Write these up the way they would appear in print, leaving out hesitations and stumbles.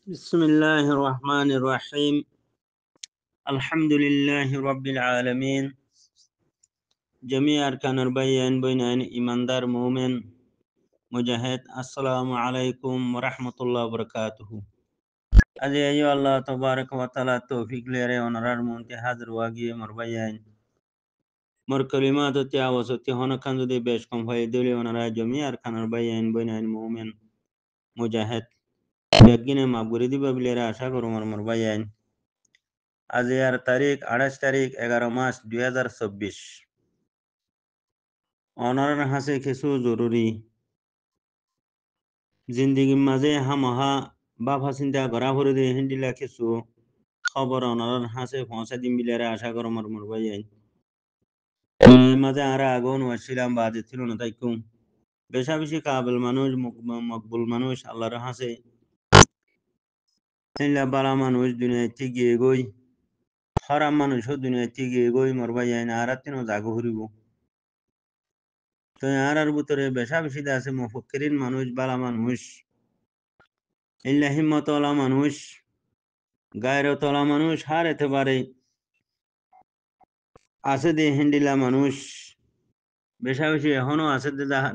بسم الله الرحمن الرحيم. الحمد لله رب العالمين. جميع أركان البيان بين إيمان دار مؤمن مجاهد. السلام عليكم ورحمة الله وبركاته. أجي أيها الله تبارك وتعالى توفيق ليري ونرار مونتي حاضر واقعي مربيان مر كلمات تيا وسطي هنا كان دي بيشكم فايدولي ونرار جميع أركان البيان بين مؤمن مجاهد بيجينا مقبولي دي ببليري أشاكر مربيان আজ এর তারিখ 28 তারিখ 11 মাস 2024। অনার হাসে কিছু জরুরি জিন্দগির মাঝে হামহা বাফা চিন্তা করা করে দিয়ে হিন্দিলা কিছু খবর অনার হাসে পৌঁছা দিন বিলেরে আশা করো মর ভাই মাঝে আর আগুন ওয়াছিলাম বাদে ছিল না তাইকুম বেশা বেশি কাবিল মানুষ মকবুল মানুষ আল্লাহর হাসে বালা মানুষ দুনিয়াতে গিয়ে গই খারাপ মানুষও দুনিয়াতে গিয়ে গই মর ভাই আর তিনও জাগো হরিব তো আর ভিতরে বেশা বেশি আছে মুফক্কিরিন মানুষ বালা মানুষ ইল্লা হিম্মতওয়ালা মানুষ গায়রতওয়ালা মানুষ হার এতেবারে আছে দে হিন্দিলা মানুষ বেশা বেশি এখনো আছে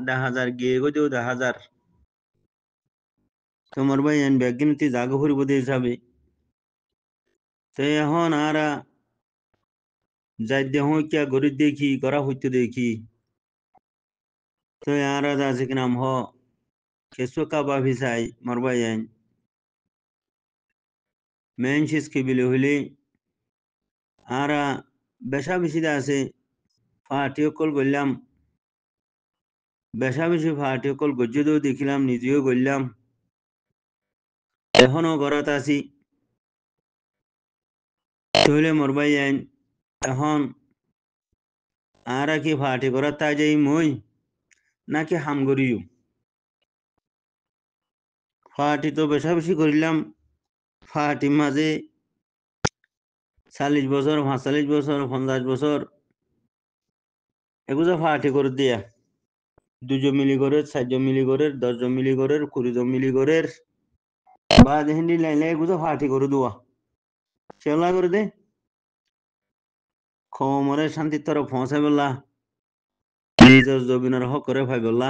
দেখা হাজার গিয়ে গেও দেখা হাজার তোমার ভাই এন ব্যাগিনতি জাগো ফুরিব দিয়ে হিসাবে তো এখন আর যাই দেহ কিয়া গরিব দেখি করা হইতে দেখি তো আর আছে কি নাম হ কেসো কাবা ভিসাই মরবাই আইন মেন শিস কি বিলে হইলে আর বেশা বেশি আছে ফাটি অকল গড়লাম বেশা বেশি ফাটি অকল গজ্জেও দেখিলাম নিজেও গড়লাম এখনো ঘরত আছি তাহলে মরবাই আইন এখন আর কি ফাটি করার তাই যাই মই নাকি হাম করিও ফাটি তো বেশা বেশি করিলাম ফাটি মাঝে 40 বছর 45 বছর 50 বছর এগুলো ফাটি করে দিয়া 2 মিলি করে 4 মিলি করে 10 মিলি করে 20 মিলি করে বাদ হিন্দি লাইলে এগুলো ফাটি করে দেওয়া সেলা করে দে খমরে শান্তির তরফ পৌঁছাই বললা নিজের জবিনের হক করে ভাই বললা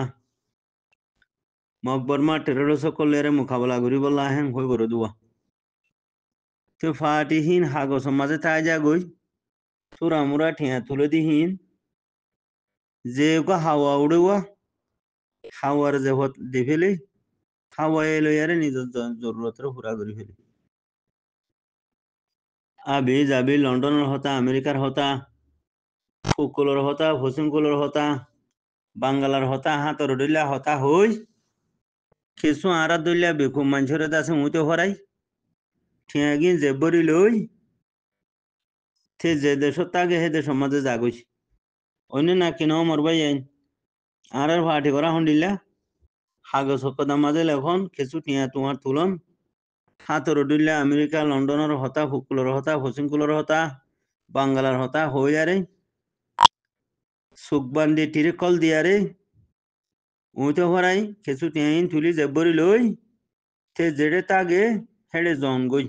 মকবরমা টেরোরিস্ট সকলের মোকাবেলা করি বললা হ্যাং হয়ে করে দেওয়া তো ফাটিহীন হাগস মাঝে তাই যা গই তোরা মুরা ঠিয়া তুলে দিহীন যে হাওয়া উড়েওয়া হাওয়ার যে দি ফেলি হাওয়া এলো ইয়ারে নিজের জরুরতের পুরা করে ফেলি আবি যাবি লন্ডনের হতা আমেরিকার হতা ফুকুলর হতা ফসিমকুলর হতা বাঙ্গালার হতা হাতর ডইলা হতা হই কিছু আরা দইলা বেকুম মানুষের আছে মুইতে হরাই ঠিয়া গিন যে বরি লই যে দেশ তাগে হে দেশ মাঝে জাগইস অন্য না কিনো মরবাই আইন আর ফাটি করা হন্ডিলা হাগজ হকদা মাঝে লেখন কিছু টিয়া তোমার তুলন হাতর ডইলা আমেরিকা লন্ডনের হতা ফুকুলর হতা ফসিমকুলর হতা বাঙ্গালার হতা হই আরে সুকবান্দি টিরে কল দিয়ারে উইতে হরাই কিছু টিয়াইন তুলি যে বরি লই তে জেড়ে তাগে হেড়ে জন গই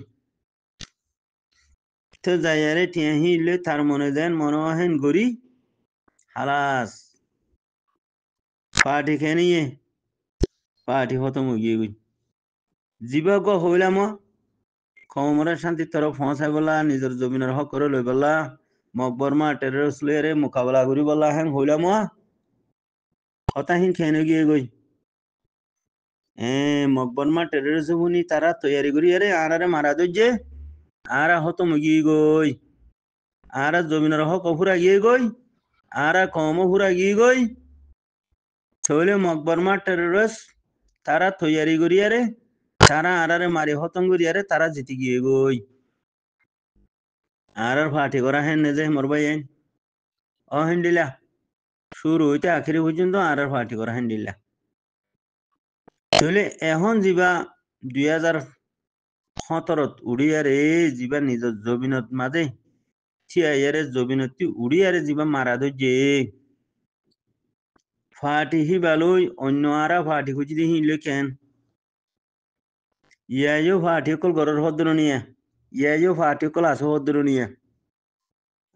তো যাইয়ারে টিয়াহি ইলে তার মনে দেন মনোহেন গরি হালাস পার্টি খেয়ে নিয়ে পার্টি খতম হয়ে গিয়ে গই জীবা গ হইলাম কমরের শান্তির তরফ পৌঁছাই বলা নিজের জমিনের হক করে লই বলা মকবরমা টেরোরিস্ট লইয়ারে মোকাবেলা করি বলা হ্যাং হইলাম হতাহীন খেয়ে গিয়ে গই মকবরমা টেরোরিস্ট বুনি তারা তৈয়ারি করি আরে আরে মারা দইছে আরা হতম গিয়ে গই আর জমিনের হক ফুরা গিয়ে গই আর কম ফুরা গিয়ে গই তাহলে মকবরমা টেরোরিস্ট তারা তৈয়ারি করিয়ারে তারা আরারে মারি হতম করিয়ারে তারা জিতে গিয়ে গই আর ফাটি করা হেন নেজে মরবাই আইন হেন্ডিলা শুরু হইতে আখিরি পর্যন্ত আর ফাটি করা হেন্ডিলা তাহলে এখন যা 2017 উড়িয়ারে যা নিজের জমিনত মাঝে থিয়াইয়ারে জমিনতি উড়িয়ারে যা মারা দইছে ফাটি হিবালই অন্য আরা ফাটি খুঁজি দিহি কেন ইয়াইও ফাটিকল গরর হদ্দরনিয়া ইয়াইও ফাটিকল আস হদ্দরনিয়া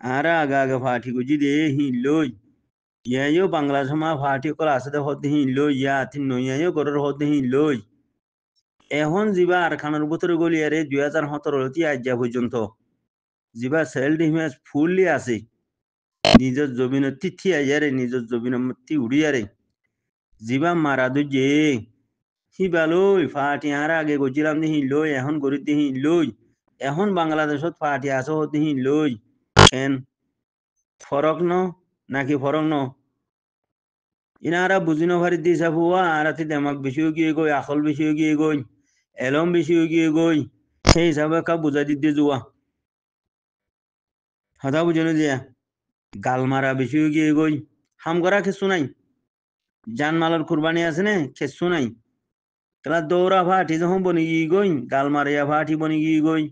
আরা আগা আগা ফাটি গুজি দে হি লই ইয়াইও বাংলাদেশ মা ফাটিকল আছে দে হদ্দ হি লই ইয়া তিন নইয়াইও গরর হদ্দ হি লই এখন জিবা আর খানের ভিতরে গলিয়ারে 2017 তি আজ্জা পর্যন্ত জিবা সেলফ ডিফেন্স ফুললি আছে নিজের জমিনের তিথি আইয়ারে নিজের জমিনের মতি উড়িয়ারে জিবা মারা দুজে হিবালই ফাটি আর আগে গজিলাম দিহি লই এখন গরিব দিহি লই এখন বাংলাদেশত ফাটি আছে দিহি লই কেন ফরক ন নাকি ফরক ন ইনারা বুঝি নভারি দিছা ফুয়া আর দেমাক বেশি গিয়ে গই আকল বেশি গিয়ে গই এলম বেশি গিয়ে গই সেই হিসাবে কা বুঝাই দিতে যোৱা হতা বুঝানো দিয়া গাল মারা বেশি গিয়ে গই হাম করা খেসু নাই জানমালের কুরবানি আছে নে খেসু নাই তাহলে দৌড়া ফাটি যখন বনি গিয়ে গই গাল মারিয়া ফাটি বনি গিয়ে গই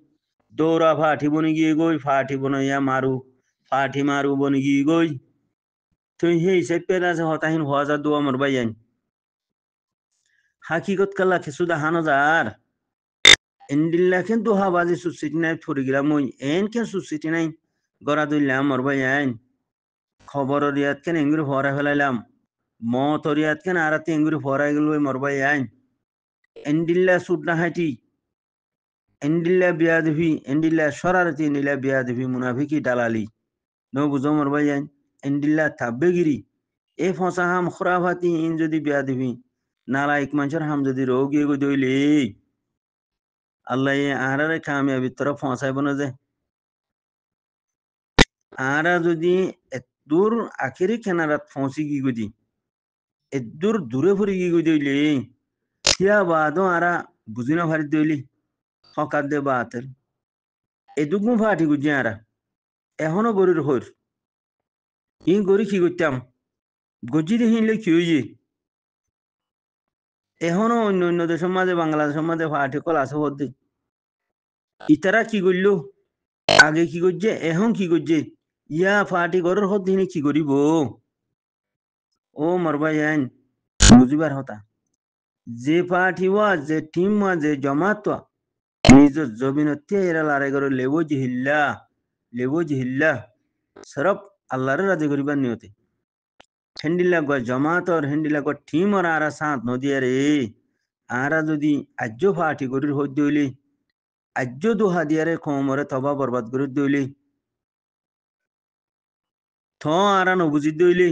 দৌড়া ফাটি বনি গিয়ে গই ফাটি বনাইয়া মারু ফাটি মারু বনি গিয়ে গই তুই সেই হিসেব পেয়ে আছে হতাহীন হওয়া যা দোয়া মর বাইয়ান হাকিকত কাল্লা খেসু দা হানো যার এন্ডিল্লা কিন্তু হাবাজি সুসিটি নাই থরি গিলাম মই এন কে সুসিটি নাই গড়া দুইলাম মর বাইয়ান খবর রিয়াত কেন এঙ্গুরি ফরা ফেলাইলাম মত রিয়াত কেন আরাতে এঙ্গুরি ফরাই গেল মর বাইয়ান এন্ডিল্লা সুডনা হাইটি এন্ডিল্লা বিয়াদভি এন্ডিল্লা সরারতি এন্ডিল্লা বিয়াদভি মুনাফিকি দালালি ন বুঝো মর বাইয়ান এন্ডিল্লা তাব্বেগিরি এ ফসা হাম খরাফাতি ইন যদি বিয়াদভি নালাইক মানুষের হাম যদি রোগী গো দইলে আল্লাহ আহারে কামিয়াবি তরফ ফসাইব না যে আরা যদি দূর আখেরি কেনারাত ফসি গি গদি দূর দূরে ফুরি গি দইলে সিয়া বাদো আরা বুঝি না ভারি দইলি হকাত দে বাতের এদুকু ফাটি গুজি আরা এখনো গরুর হর ই গরি কি করতাম গজি দেখিলে কি হইয়ে এখনো অন্য অন্য দেশের মাঝে বাংলাদেশের মাঝে ফাটি কল আছে হদ্দি ইতারা কি করলো আগে কি করছে এখন কি করছে ইয়া ফাটি গরর হদ্দিনে কি করিব ও মরবাই আইন বুঝিবার হতা যে পার্টি ওয়া যে টিম ওয়া যে জমাত ওয়া নিজের জমিনতে এরা লড়াই করে লেবো জিহিল্লা সরব আল্লাহর রাজি করিবার নিয়তে হেন্ডিলা গো জমাত আর হেন্ডিলা গো টিম আর আরা সাথ নদিয়া রে আরা যদি আজ্য পার্টি করির হইতে হইলে আজ্য দুহা দিয়ারে কমরে তবা বরবাদ করির দইলে থ আরা নবুঝিত দইলে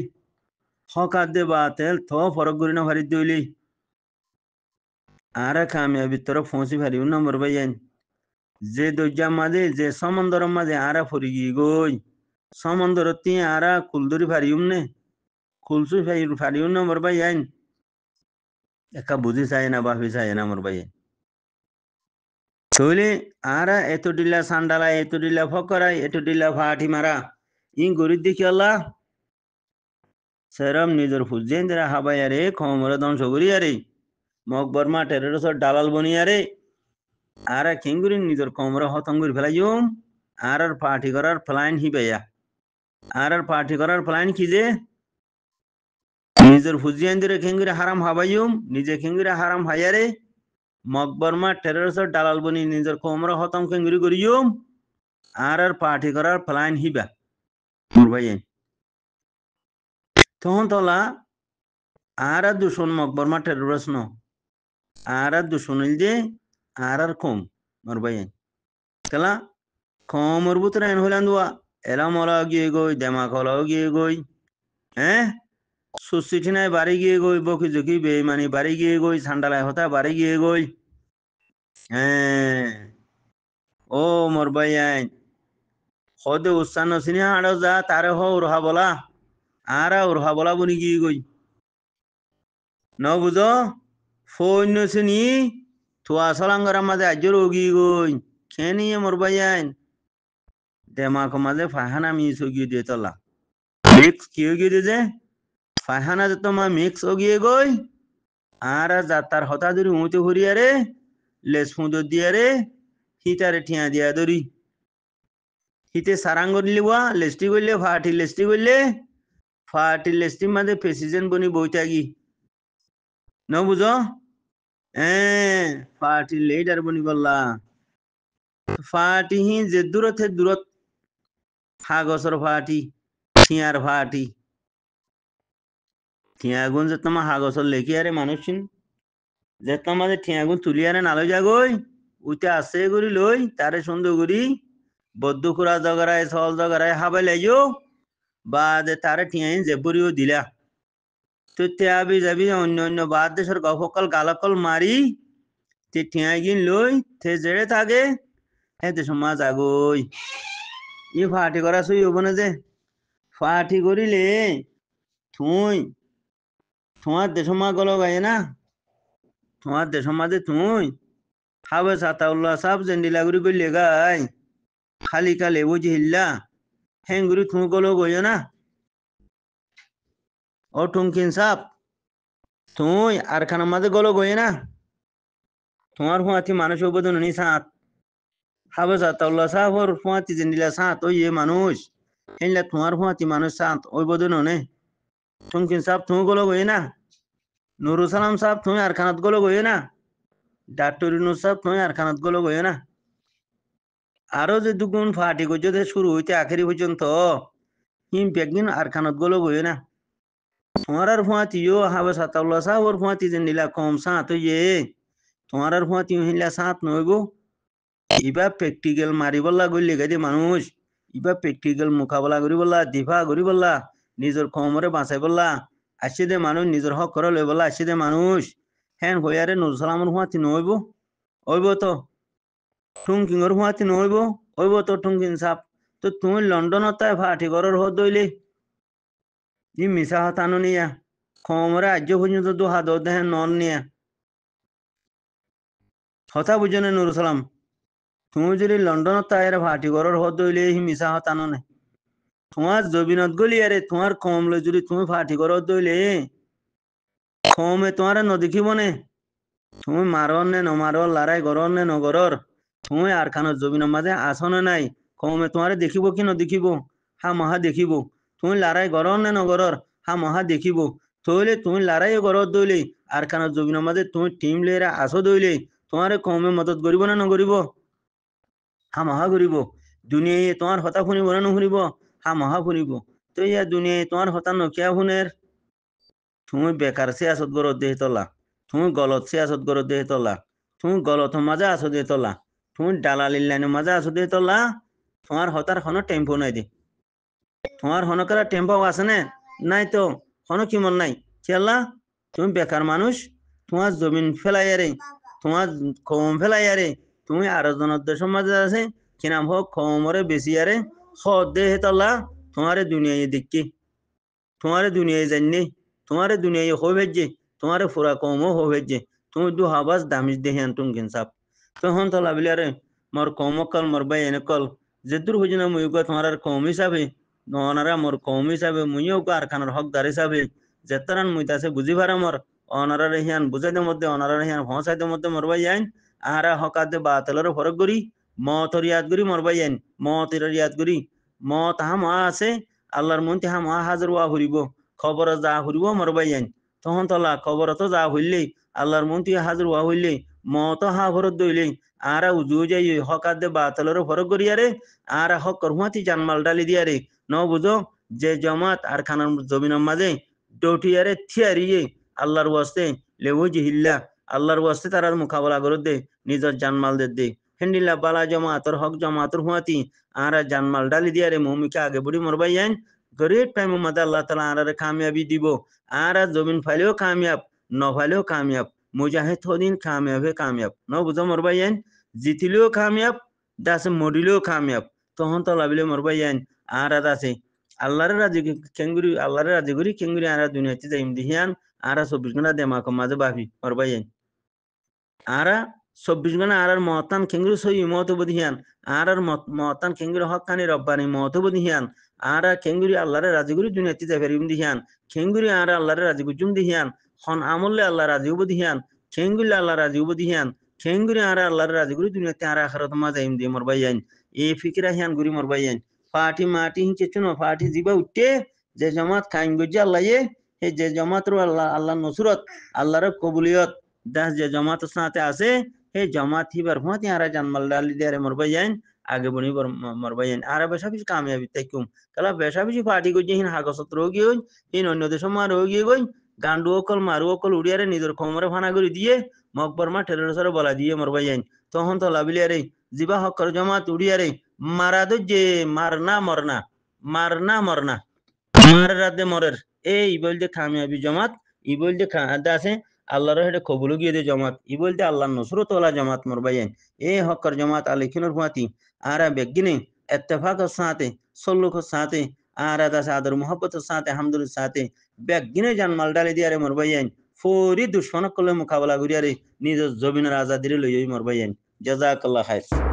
হকাত দে বাতেল থ ফরক করি না ভারিত দইলে আরা কামিয়াবি তরফ ফসি ভারিও নম্বর বাইয়ান যে দরজার মাঝে যে সমন্দরের মাঝে আরা ফরি গিয়ে গই সমন্দরতি আরা কুলদরি ফারিউম নে খুলসু ফারিউম নম্বর বাইয়ান একা বুঝি চাই না বাফি চাই না মোর বাইয়ান চলে আরা এত ডিলা সান্ডালা এত ডিলা ফকরাই এত ডিলা ফাটি মারা ই গরিব দেখি আল্লাহ সেরম নিজের ফুজেন যারা হাবাইয়ারে খমরে ধ্বংস করিয়ারে মকবর মা টেরোসর দালাল বনিয়ারে আর খেঙ্গুরি নিজের কমরে হতঙ্গুরি ফেলাইম আর পার্টি করার প্ল্যান হিবাইয়া আর পার্টি করার প্ল্যান কি যে নিজের ফুজিয়ান ধরে খেঙ্গুরি হারাম হাবাইম নিজে খেঙ্গুরি হারাম হাইয়ারে মকবর মা টেরোসর দালাল বনি নিজের কমরে হতম খেঙ্গুরি করিম আর পার্টি করার প্ল্যান হিবা ভাইয়া তখন তোলা আর দুশন মকবর মা টেরোস ন আর দুশনিল যে আর কম মোর ভাইয়া তেলা কমর বুতরা এন হইলান দুয়া এলাম ওলা গিয়ে গই দেমাক হলাও গিয়ে গই হ্যাঁ সুস্থিতি নাই বাড়ি গিয়ে গই বকি জকি বেমানি বাড়ি গিয়ে গই ঠান্ডালায় হতা বাড়ি গিয়ে গই হ্যাঁ ও মোর ভাইয়ান হদে উস্তান নসিনি হাড় যা তারে হ উরহা বলা আরা উরহা বলা বনি গিয়ে গই ন বুঝো ফোন নসিনি থুয়া সলাঙ্গর মাঝে আজর গিয়ে গই খেয়ে মোর ভাইয়ান দেমাক মাঝে ফাহানা মিস গিয়ে দিয়ে তোলা মিক্স কি গিয়ে দিয়ে ফাহানা যে তোমার মিক্স গিয়ে গই আর যাতার হতা ধরি উঁতে ঘুরিয়ারে লেস ফুঁদর দিয়ারে হিতারে ঠিয়া দিয়া ধরি হিতে সারাঙ্গ লিবা লেস্টি করলে ফাটি লেস্টি মাঝে প্রেসিডেন্ট বনি বইতাগি ন বুঝো ফাটি লেডার বনি বললা ফাটি হি যে দূরত হে দূরত হাগসর ফাটি থিয়ার ফাটি থিয়াগুন যে তোমার হাগসর লেখি আরে মানুষিন যে তোমাদের থিয়াগুন তুলি আরে নালো যাগই উইতে আছে গুরি লই তারে সুন্দর গুরি বদ্ধ খুরা জগরায় সল জগরায় হাবাই লাইও বা যে তারে থিয়াইন যে বুড়িও দিলা তো তে আবি যাবি অন্য অন্য বাদ দেশের গফকল গালকল মারি তে থিয়াগিন লই তে জেড়ে থাকে হে দেশ মাছ আগই ই ফাটি করা শুই হব না যে ফাটি করিলে থুই তোমার দেশ মা গল গায়ে না তোমার দেশ মাঝে থুই খাবে সাতাউল্লাহ সাহ জেন্ডিলা গুরি গইলে গাই খালি কালে বুঝি হিল্লা হেঙ্গুরি থু গলো গইও না ও টুমকিন সাপ তুই আর খানা মাঝে গলো গইয়ে না তোমার হুঁয়াতি মানুষ অবদান নি সাত খাবে সাতাউল্লাহ সাহ ওর হুঁয়াতি জেন্ডিলা সাত ওই এ মানুষ হেনলা তোমার হুঁয়াতি মানুষ সাত ওই বদন নে টুমকিন সাপ থু গলো গইয়ে না নুরু সালাম সাহেব তুমি আর খানাত গলো গইয়ে না ডাক্তার ইউনুস সাহেব তুমি আর খানাত গলো গইয়ে না আরো যে দুগুণ ফাটি গজে শুরু হইতে আখেরি পর্যন্ত হিম পেকদিন আর খানাত গলো গইয়ে না তোমার আর ফুয়াতি ইয়ো হাবে সাতাউল্লাহ সাহেব ওর ফুয়াতি যে নীলা কম সাঁত ইয়ে তোমার আর ফুয়াতি হিলা সাঁত নইব ইবা প্র্যাকটিক্যাল মারিবল্লা গইলে গাইতে মানুষ ইবা প্র্যাকটিক্যাল মোকাবেলা করি বললা দিফা করি বললা নিজের কমরে বাঁচাই বললা আসি দে মানুষ নিজের হক করে লই বললা আসি দে মানুষ হ্যান হইয়ারে নুর সালামর হুঁয়াতি নইব ওইব তো টুংকিংর হুঁয়াতি নইব ওইব তো টুংকিং সাপ তো তুমি লন্ডনত তাই ফাটি ঘরের হদ দইলে ই মিশা হতানো নিয়া কমরে আজ পর্যন্ত দু হাত দেহেন নন নিয়া হতা বুঝনে নুর সালাম তুমি যদি লন্ডনত তাই ফাটি ঘরের হদ দইলে হি মিশা হতানো নাই তোমার জবিনত গলি আরে তোমার কম লই যদি তুমি ফাটি ঘরের দইলে কমে তোমার নদেখিব নে তুমি মারন নে নমারর লড়াই গরর নে নগরর তুমি আর খানোর জমিনের মাঝে আসনে নাই কমে তোমার দেখিব কি নদেখিব হা মহা দেখিব তুমি লড়াই গরর নে নগরর হা মহা দেখিব তইলে তুমি লড়াই গরর দইলে আর খানোর জমিনের মাঝে তুমি টিম লেরা আসো দইলে তোমার কমে মদত করিব না নকরিব হা মহা করিব দুনিয়ায় তোমার হতা শুনিব না নুশুনিব হা মহা শুনিব তো ইয়া দুনিয়ায় তোমার হতা নকিয়া শুনের তুমি বেকার সিয়াসত গরত দেহ তলা তুমি গলত সিয়াসত গরত দেহ তলা তুমি গলত মাজা আছো দেহ তলা তুমি দালালির লাইনের মাজা আছো দেহ তলা তোমার হতার হন টেম্পো নাই দে তোমার হনকার টেম্পো আছে না নাই তো হন কিমন নাই খেলা তুমি বেকার মানুষ তোমার জমিন ফেলাইয়ারে তোমার কম ফেলাইয়ারে তুমি আরো জনের দেশের মাঝে আছে কিনাম হোক কমরে বেশি আরে হদ দেহ তলা তোমারে দুনিয়ায় দেখি তোমারে দুনিয়ায় জানি তোমারে দুনিয়ায় हो भेजे तुम्हारे फुरा कौमो हो भेजे तुम दु हवास दामिज देहियान तुम गिनसाप तो हन तो लाबिले रे मोर कौमो कल मोर बाय एने कल जेदुर हुजना मुयुगा तुम्हारा कौम हिसाबे नोनारा मोर कौम हिसाबे मुइयो का आरखानर हकदार हिसाबे जेतरान मुइतासे बुझी भारा मोर অনারা রেহিয়ান বুঝাইতে মধ্যে অনারা রেহিয়ান হসাইতে মধ্যে মরবাই আইন আহারা হকাতে বাতলের ফরক করি মতর ইয়াদ করি মরবাই আইন মতের ইয়াদ করি মত হাম আছে আল্লাহর মন্তে হাম হাজার ওয়া হরিব খবর যা হরিব মরবাই আইন তখন তলা খবর তো যা হইলে আল্লাহর মন্ত্রী হাজির হওয়া হইলে মত হা ভরত দইলে আরা উজু যাই হকাত দে বাতলের ফরক করিয়ারে আরা হক করহুয়াতি জানমাল ডালি দিয়ারে ন বুঝো যে জমাত আর খানার জমিনের মাঝে ডটিয়ারে থিয়ারিয়ে আল্লাহর ওয়াস্তে লেবু জিহিল্লা আল্লাহর ওয়াস্তে তারার মোকাবেলা করে দে নিজের জানমাল দে হেন্ডিল্লা বালা জমাতর হক জমাতর হুয়াতি আরা জানমাল ডালি দিয়ারে মৌমিকে আগে বুড়ি মরবাই আইন গ্রেট টাইম মধ্যে আল্লাহ তালা আরারে কামিয়াবি দিব আরা জমিন ফাইলেও কামিয়াব ন ফাইলেও কামিয়াব মুজাহিদ হদিন কামিয়াবে কামিয়াব ন বুঝো মরবাই আইন জিতিলেও কামিয়াব দাসে মরিলেও কামিয়াব তখন তো লাভিলে মরবাই আইন আরা দাসে আল্লাহরে রাজি কেঙ্গুরি আল্লাহরে রাজি করি কেঙ্গুরি আরা দুনিয়াতে যাইম দিহিয়ান আরা 24 ঘন্টা দেমাক মাঝে বাফি মরবাই আইন আরা 24 ঘন্টা আরার মতান কেঙ্গুরি সই মত বদিহিয়ান আরার মতান কেঙ্গুরি হকানি রব্বানি মত বদিহিয়ান আরা কেঙ্গুরি আল্লাহরে রাজি করি দুনিয়াতে যাই ফেরিম দিহিয়ান কেঙ্গুরি আরা আল্লাহরে রাজি গুজুম দিহিয়ান হন আমলে আল্লাহ রাজি বদিহিয়ান কেঙ্গুরি আল্লাহ রাজি বদিহিয়ান কেঙ্গুরি আরা আল্লাহরে রাজি করি দুনিয়াতে আরা আখিরাত মা যাইম দি মরবাই আইন এই ফিকিরা হিয়ান গুরি মরবাই আইন পার্টি মাটি হিঁচে চুনো পার্টি জিবা উঠে যে জমাত খাইন গজ্জা আল্লাহ হে যে জমাত আল্লাহ আল্লাহ নসরত আল্লাহর কবুলিয়ত দাস যে জমাত সাথে আছে হে জমাত হিবার হুঁতি আরা জানমাল ডালি দিয়ে মরবাইন আগে বনি মরবাইন আরা বেশা বেশি কামিয়াবি তাইকুম কালা বেশা বেশি পার্টি গই হিন হাগসত রোগী হই হিন অন্য দেশ মা রোগী গই গান্ডু অকল মারু অকল উড়িয়ারে নিজের খমরে ফানা করে দিয়ে মকবর মা টেরোসরে বলা দিয়ে মরবাইন তখন তো লাবিলিয়ারে জিবা হকর জমাত উড়িয়ারে মারা দো যে মারনা মরনা মারনা মরনা মার রাতে মরের এই বলতে কামিয়াবি জমাত ই বলতে আছে আল্লাহর হেডে কবুল গিয়ে দে জমাত ই বলতে আল্লাহ নসরত ওলা জমাত মরবাইন এ হকর জমাত আলিখিনুর হুয়াতি আরা বেগিনে ইত্তেফাকর সাথে সল্লুকর সাথে আরা দাস আদর মোহব্বতের সাথে হামদুর সাথে বেগিনে জানমাল ডালি দিয়ারে মরবাইন ফৌরি দুশ্মন করলে মোকাবেলা করিয়ারে নিজ জমিনের আজাদিরে লইই মরবাইন জাযাকাল্লাহ খাইর